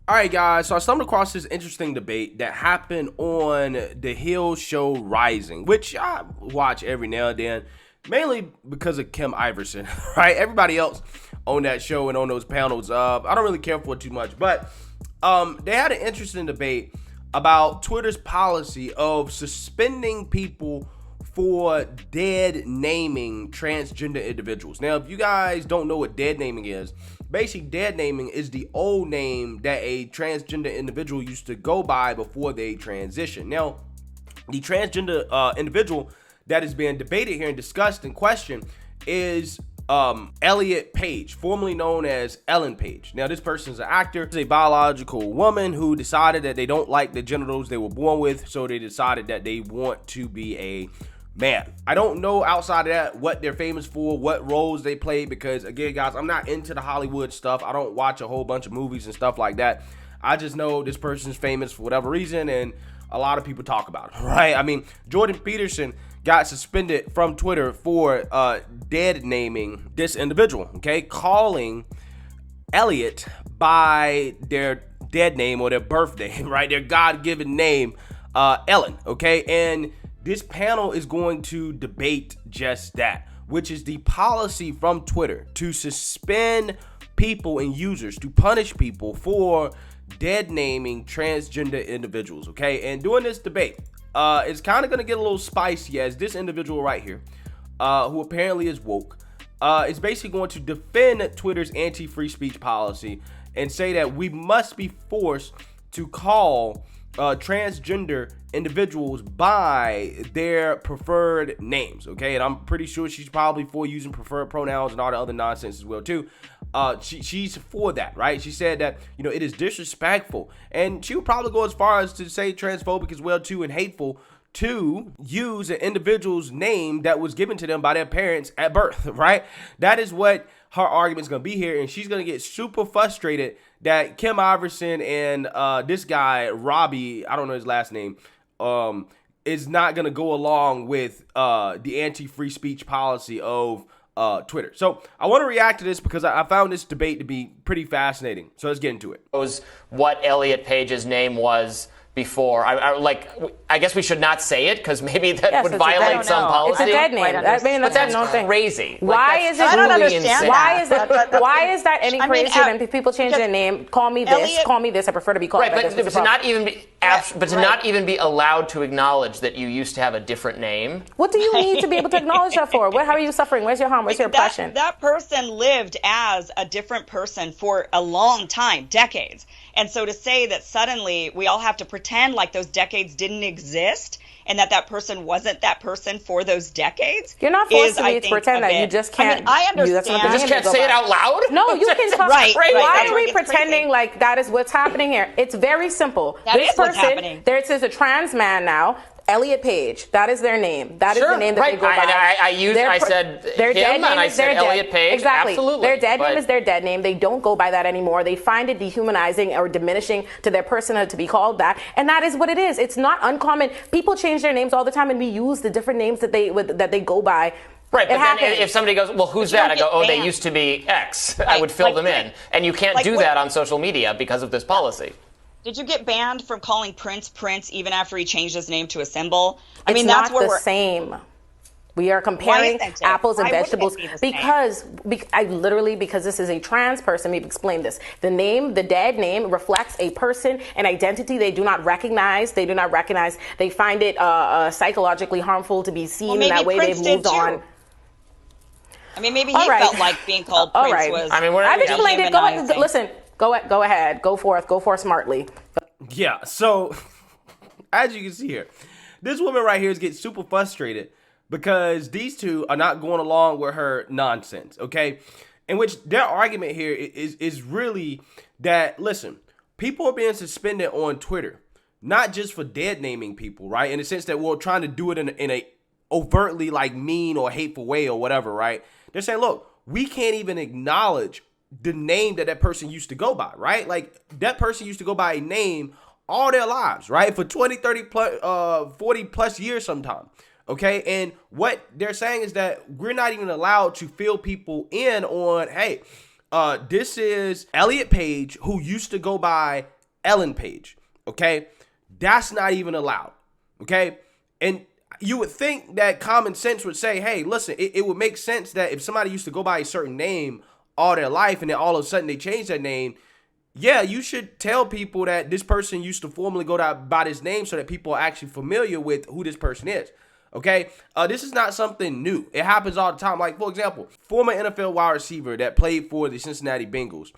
All right, guys, so I stumbled across this interesting debate that happened on the Hill show Rising, which I watch every now and then, mainly because of Kim Iverson, right? Everybody else on that show and on those panels, I don't really care for it too much, but they had an interesting debate about Twitter's policy of suspending people for dead naming transgender individuals. Now, if you guys don't know what dead naming is, basically dead naming is the old name that a transgender individual used to go by before they transition. Now, the transgender individual that is being debated here and discussed and questioned is Elliot Page, formerly known as Ellen Page. Now, this person is an actor. It's a biological woman who decided that they don't like the genitals they were born with, so they decided that they want to be a man. I don't know outside of that what they're famous for, what roles they play, because again, guys, I'm not into the Hollywood stuff. I don't watch a whole bunch of movies and stuff like that. I just know this person's famous for whatever reason, and a lot of people talk about it, right? I mean, Jordan Peterson got suspended from Twitter for dead naming this individual, okay? Calling Elliot by their dead name or their birth name, right? Their God-given name, Ellen, okay? And this panel is going to debate just that, which is the policy from Twitter to suspend people and users, to punish people for dead naming transgender individuals, okay? And during this debate, it's kind of going to get a little spicy as this individual right here, who apparently is woke, is basically going to defend Twitter's anti-free speech policy and say that we must be forced to call transgender individuals by their preferred names, okay? And I'm pretty sure she's probably for using preferred pronouns and all the other nonsense as well too. She's for that, right? She said that, you know, it is disrespectful, and she would probably go as far as to say transphobic as well too, and hateful to use an individual's name that was given to them by their parents at birth, right? That is what her argument is going to be here, and she's going to get super frustrated that Kim Iverson and this guy, Robby, I don't know his last name, is not going to go along with the anti-free speech policy of Twitter. So I want to react to this because I found this debate to be pretty fascinating. So let's get into it. Was what Elliot Page's name was before. I guess we should not say it because maybe that would violate some policy. It's a dead name. I mean, that's crazy. Why is it? I don't understand. Why is that? Why is that any crazier than if people change their name? Call me this. Call me this. I prefer to be called. Right, but to not even be allowed to acknowledge that you used to have a different name. What do you need to be able to acknowledge that for? How are you suffering? Where's your harm? Where's your oppression? That person lived as a different person for a long time, decades. And so to say that suddenly we all have to pretend like those decades didn't exist and that person wasn't that person for those decades. You're not forced to pretend that. You just can't. I understand. You just can't say it out loud? No, you can talk. Right. Why are we pretending like that is what's happening here? It's very simple. That is what's happening. There's a trans man now. Elliot Page, that is their name. That is the name that they go by. I said him and I said Elliot Page. Exactly. Absolutely. Their dead name is their dead name. They don't go by that anymore. They find it dehumanizing or diminishing to their personhood to be called that. And that is what it is. It's not uncommon. People change their names all the time and we use the different names that they go by. Right, but then if somebody goes, well, who's that? I go, oh, they used to be X. I would fill them in. And you can't do that on social media because of this policy. Did you get banned from calling Prince even after he changed his name to a symbol? That's where we're same. We are comparing apples and vegetables because this is a trans person. We've explained this. The dead name reflects a person, an identity they do not recognize. They find it psychologically harmful to be seen in that way. They've moved on. I mean, maybe he felt like being called Prince was. I mean, I've explained it. Listen. Go ahead. Go forth smartly. Yeah, so as you can see here, this woman right here is getting super frustrated because these two are not going along with her nonsense, okay? In which their argument here is really that, listen, people are being suspended on Twitter, not just for dead naming people, right? In the sense that we're trying to do it in a overtly like mean or hateful way or whatever, right? They're saying, look, we can't even acknowledge the name that person used to go by, right? Like that person used to go by a name all their lives, right? For 20, 30 plus, 40 plus years sometime. Okay. And what they're saying is that we're not even allowed to fill people in on, hey, this is Elliot Page who used to go by Ellen Page, okay? That's not even allowed, okay? And you would think that common sense would say, hey, listen, it would make sense that if somebody used to go by a certain name all their life and then all of a sudden they change their name, yeah, you should tell people that this person used to formerly go by this name so that people are actually familiar with who this person is. Okay, this is not something new. It happens all the time. Like, for example, former NFL wide receiver that played for the Cincinnati Bengals,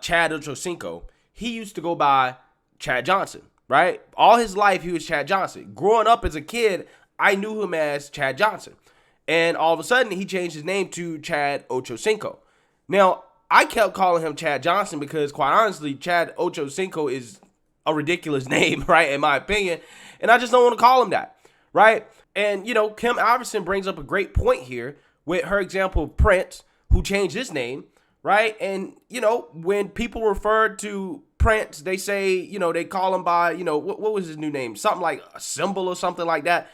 Chad Ochocinco, he used to go by Chad Johnson, right? All his life, he was Chad Johnson. Growing up as a kid, I knew him as Chad Johnson. And all of a sudden, he changed his name to Chad Ochocinco. Now, I kept calling him Chad Johnson because, quite honestly, Chad Ochocinco is a ridiculous name, right, in my opinion. And I just don't want to call him that, right? And, you know, Kim Iverson brings up a great point here with her example of Prince, who changed his name, right? And, you know, when people refer to Prince, they say, you know, they call him by, you know, what was his new name? Something like a symbol or something like that.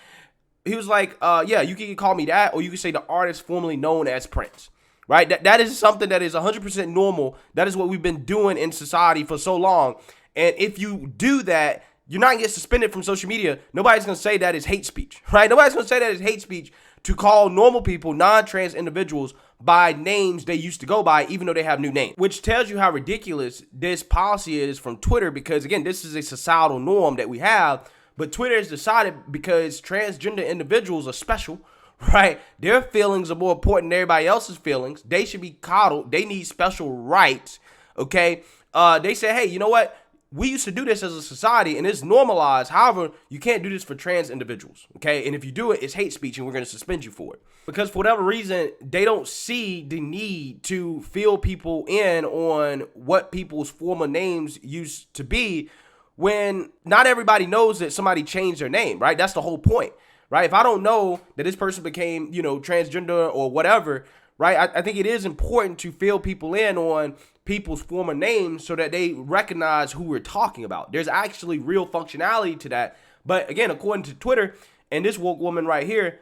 He was like, yeah, you can call me that, or you can say the artist formerly known as Prince. Right? That is something that is 100% normal. That is what we've been doing in society for so long. And if you do that, you're not going to get suspended from social media. Nobody's going to say that is hate speech, right? Nobody's going to say that is hate speech to call normal people, non-trans individuals, by names they used to go by, even though they have new names, which tells you how ridiculous this policy is from Twitter, because, again, this is a societal norm that we have. But Twitter has decided, because transgender individuals are special, right? Their feelings are more important than everybody else's feelings. They should be coddled. They need special rights, okay? They say, hey, you know what? We used to do this as a society, and it's normalized. However, you can't do this for trans individuals, okay? And if you do it, it's hate speech, and we're going to suspend you for it. Because for whatever reason, they don't see the need to fill people in on what people's former names used to be, when not everybody knows that somebody changed their name, right? That's the whole point. Right? If I don't know that this person became, you know, transgender or whatever, right? I think it is important to fill people in on people's former names so that they recognize who we're talking about. There's actually real functionality to that. But again, according to Twitter and this woke woman right here,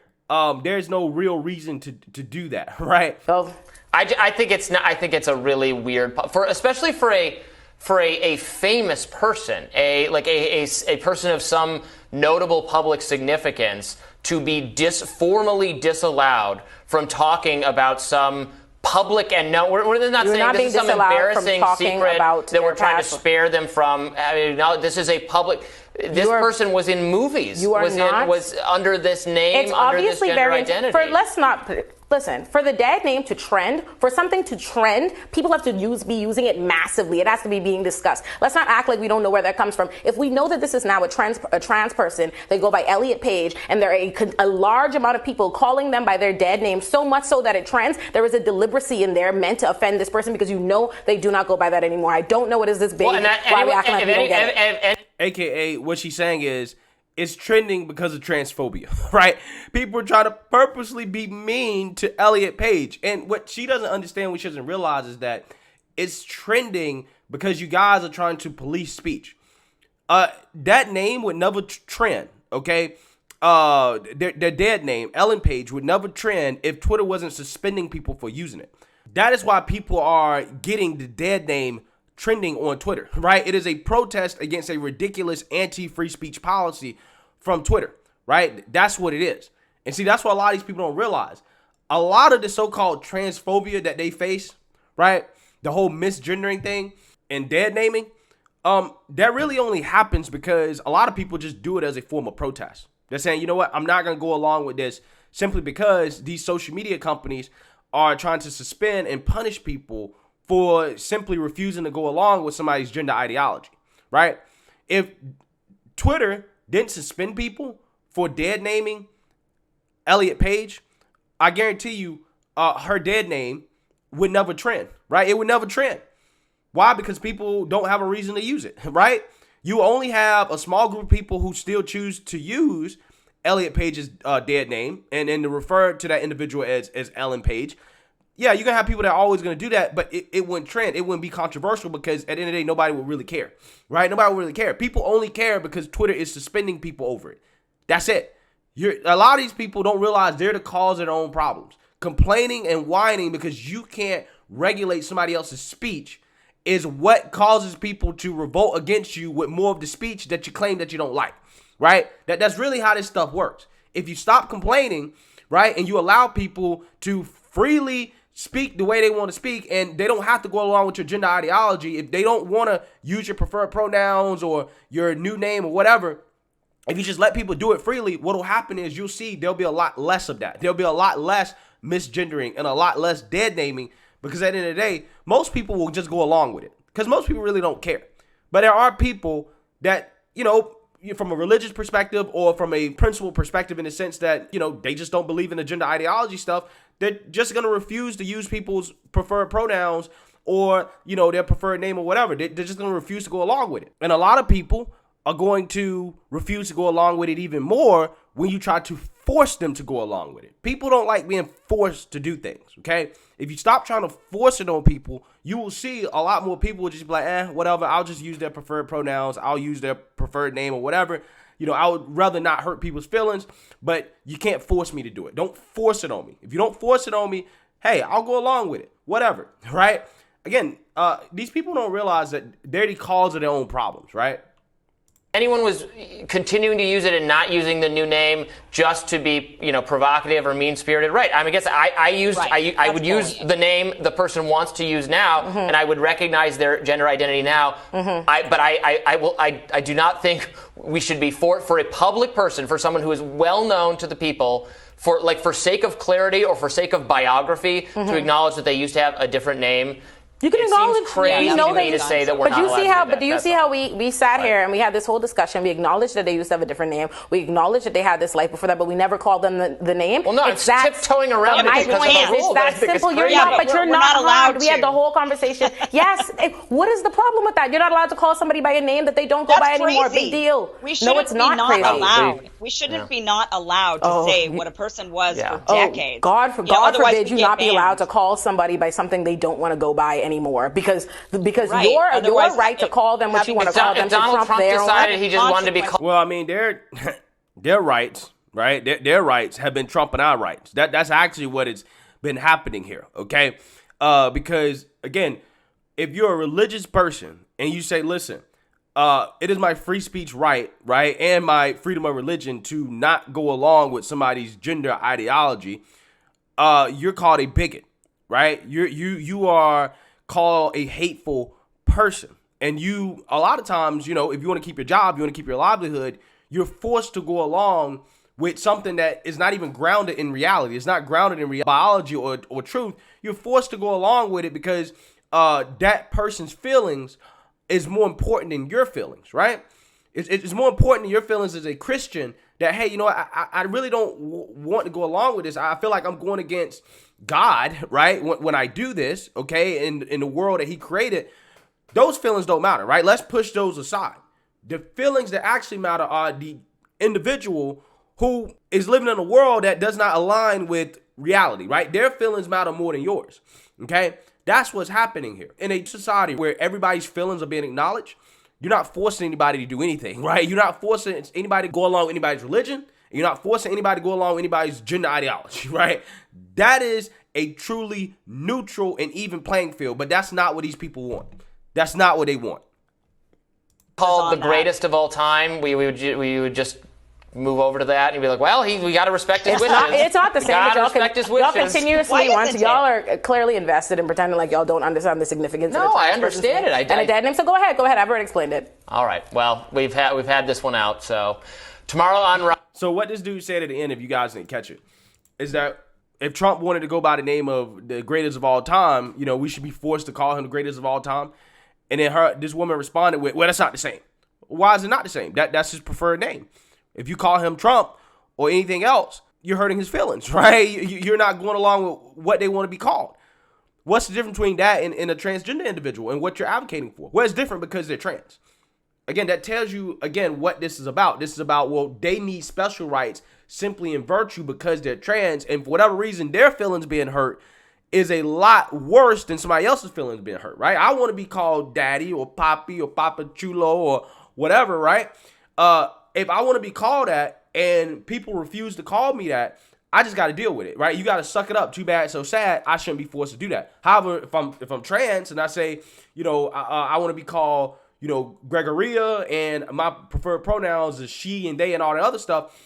there's no real reason to do that, right? So I think it's not. I think it's a really weird, especially for a famous person, a person of some notable public significance, to be formally disallowed from talking about some public, and no, we're not You're saying not this is some embarrassing secret that we're trying to spare them from. I mean, no, this is a public. This person was in movies. Was under this name, it's under this obviously gender identity. Listen, for the dad name to trend, for something to trend, people have to be using it massively. It has to be being discussed. Let's not act like we don't know where that comes from. If we know that this is now a trans person, they go by Elliot Page, and there are a large amount of people calling them by their dad name, so much so that it trends, there is a deliberacy in there meant to offend this person, because you know they do not go by that anymore. I don't know what is this big. Why are we acting like we don't get it? AKA, what she's saying is, it's trending because of transphobia, right? People are trying to purposely be mean to Elliot Page. And what she doesn't understand, what she doesn't realize, is that it's trending because you guys are trying to police speech. That name would never trend, okay? Their dead name, Ellen Page, would never trend if Twitter wasn't suspending people for using it. That is why people are getting the dead name trending on Twitter, right? It is a protest against a ridiculous anti-free speech policy from Twitter, right? That's what it is. And see, that's what a lot of these people don't realize. A lot of the so-called transphobia that they face, right? The whole misgendering thing and dead naming, that really only happens because a lot of people just do it as a form of protest. They're saying, you know what, I'm not going to go along with this simply because these social media companies are trying to suspend and punish people for simply refusing to go along with somebody's gender ideology, right? If Twitter didn't suspend people for dead naming Elliot Page, I guarantee you her dead name would never trend, right? It would never trend. Why? Because people don't have a reason to use it, right? You only have a small group of people who still choose to use Elliot Page's dead name and then to refer to that individual as Ellen Page. Yeah, you're going to have people that are always going to do that, but it wouldn't trend. It wouldn't be controversial because at the end of the day, nobody would really care, right? Nobody would really care. People only care because Twitter is suspending people over it. That's it. A lot of these people don't realize they're the cause of their own problems. Complaining and whining because you can't regulate somebody else's speech is what causes people to revolt against you with more of the speech that you claim that you don't like, right? That's really how this stuff works. If you stop complaining, right, and you allow people to freely speak the way they want to speak, and they don't have to go along with your gender ideology, if they don't want to use your preferred pronouns or your new name or whatever, if you just let people do it freely, what will happen is you'll see there'll be a lot less of that. There'll be a lot less misgendering and a lot less dead naming, because at the end of the day, most people will just go along with it because most people really don't care. But there are people that, you know, from a religious perspective or from a principle perspective, in the sense that, you know, they just don't believe in the gender ideology stuff. They're just going to refuse to use people's preferred pronouns or, you know, their preferred name or whatever. They're just going to refuse to go along with it. And a lot of people are going to refuse to go along with it even more when you try to force them to go along with it. People don't like being forced to do things, okay? If you stop trying to force it on people, you will see a lot more people will just be like, whatever, I'll just use their preferred pronouns, I'll use their preferred name or whatever. You know, I would rather not hurt people's feelings, but you can't force me to do it. Don't force it on me. If you don't force it on me, hey, I'll go along with it, whatever, right? Again, these people don't realize that they're the cause of their own problems, right? Anyone was continuing to use it and not using the new name just to be, you know, provocative or mean-spirited, right? I mean, I would use the name the person wants to use now, and I would recognize their gender identity now. I do not think we should be for a public person, for someone who is well known to the people, for sake of clarity or for sake of biography, to acknowledge that they used to have a different name. You can acknowledge, crazy to me to say that we're not allowed to do that. But do you see how we sat here and we had this whole discussion? We acknowledged that they used to have a different name. We acknowledged that they had this life before that, but we never called them the name. Well, no, it's tiptoeing around it because of the rule. It's that simple. You're not allowed. We had the whole conversation. Yes. What is the problem with that? You're not allowed to call somebody by a name that they don't go by anymore. Big deal. No, it's not crazy. We shouldn't be not allowed to say what a person was for decades. God forbid you not be allowed to call somebody by something they don't want to go by anymore, because your right to call them what you want to call them. Donald Trump decided he just wanted to be called. Well, I mean, their rights, right? Their rights have been trumping our rights. That's actually what has been happening here, okay? Because again, if you're a religious person and you say, listen, it is my free speech right, and my freedom of religion to not go along with somebody's gender ideology, you're called a bigot, right? You are called a hateful person. And you, a lot of times, you know, if you want to keep your job, you want to keep your livelihood, you're forced to go along with something that is not even grounded in reality. It's not grounded in biology or truth. You're forced to go along with it because that person's feelings is more important than your feelings, right? It's more important than your feelings as a Christian that, hey, you know, I really don't want to go along with this. I feel like I'm going against God, right? When I do this, okay, in the world that he created, those feelings don't matter, right? Let's push those aside. The feelings that actually matter are the individual who is living in a world that does not align with reality, right? Their feelings matter more than yours, okay? That's what's happening here. In a society where everybody's feelings are being acknowledged, you're not forcing anybody to do anything, right? You're not forcing anybody to go along with anybody's religion. You're not forcing anybody to go along with anybody's gender ideology, right? That is a truly neutral and even playing field, but that's not what these people want. That's not what they want. Called the greatest of all time, we would just move over to that and be like, well, we got to respect his wishes. It's not the same. Y'all continuously want to. Y'all are clearly invested in pretending like y'all don't understand the significance. No, I understand it. And a dead name. So go ahead. I've already explained it. All right. Well, we've had this one out. So tomorrow on. So what this dude said at the end, if you guys didn't catch it, is that if Trump wanted to go by the name of the greatest of all time, you know, we should be forced to call him the greatest of all time. And then this woman responded with, well, that's not the same. Why is it not the same? That's his preferred name. If you call him Trump or anything else, you're hurting his feelings, right? You're not going along with what they want to be called. What's the difference between that and a transgender individual and what you're advocating for? Well, it's different because they're trans. Again, that tells you, again, what this is about. This is about, well, they need special rights simply in virtue because they're trans. And for whatever reason, their feelings being hurt is a lot worse than somebody else's feelings being hurt, right? I want to be called daddy or papi or papa chulo or whatever, right? If I want to be called that and people refuse to call me that, I just got to deal with it, right? You got to suck it up. Too bad, so sad. I shouldn't be forced to do that. However, if I'm trans and I say, I want to be called, Gregoria, and my preferred pronouns is she and they and all that other stuff,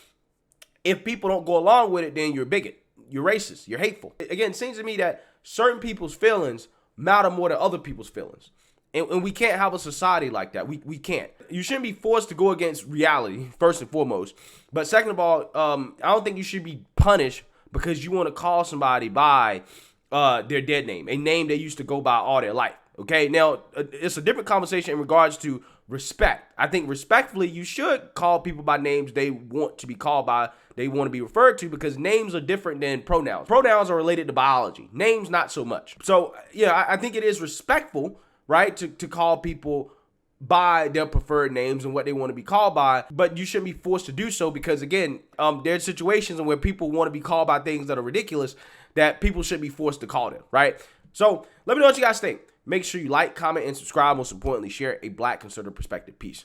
if people don't go along with it, then you're a bigot, you're racist, you're hateful. Again, it seems to me that certain people's feelings matter more than other people's feelings. And we can't have a society like that. We can't. You shouldn't be forced to go against reality, first and foremost. But second of all, I don't think you should be punished because you want to call somebody by their dead name, a name they used to go by all their life. Okay, now it's a different conversation in regards to respect. I think respectfully, you should call people by names they want to be called by, they want to be referred to, because names are different than pronouns. Pronouns are related to biology. Names, not so much. So, yeah, I think it is respectful, right, to call people by their preferred names and what they want to be called by, but you shouldn't be forced to do so because, again, there's situations where people want to be called by things that are ridiculous that people should be forced to call them, right? So let me know what you guys think. Make sure you like, comment, and subscribe. Most importantly, share a Black conservative perspective. Peace.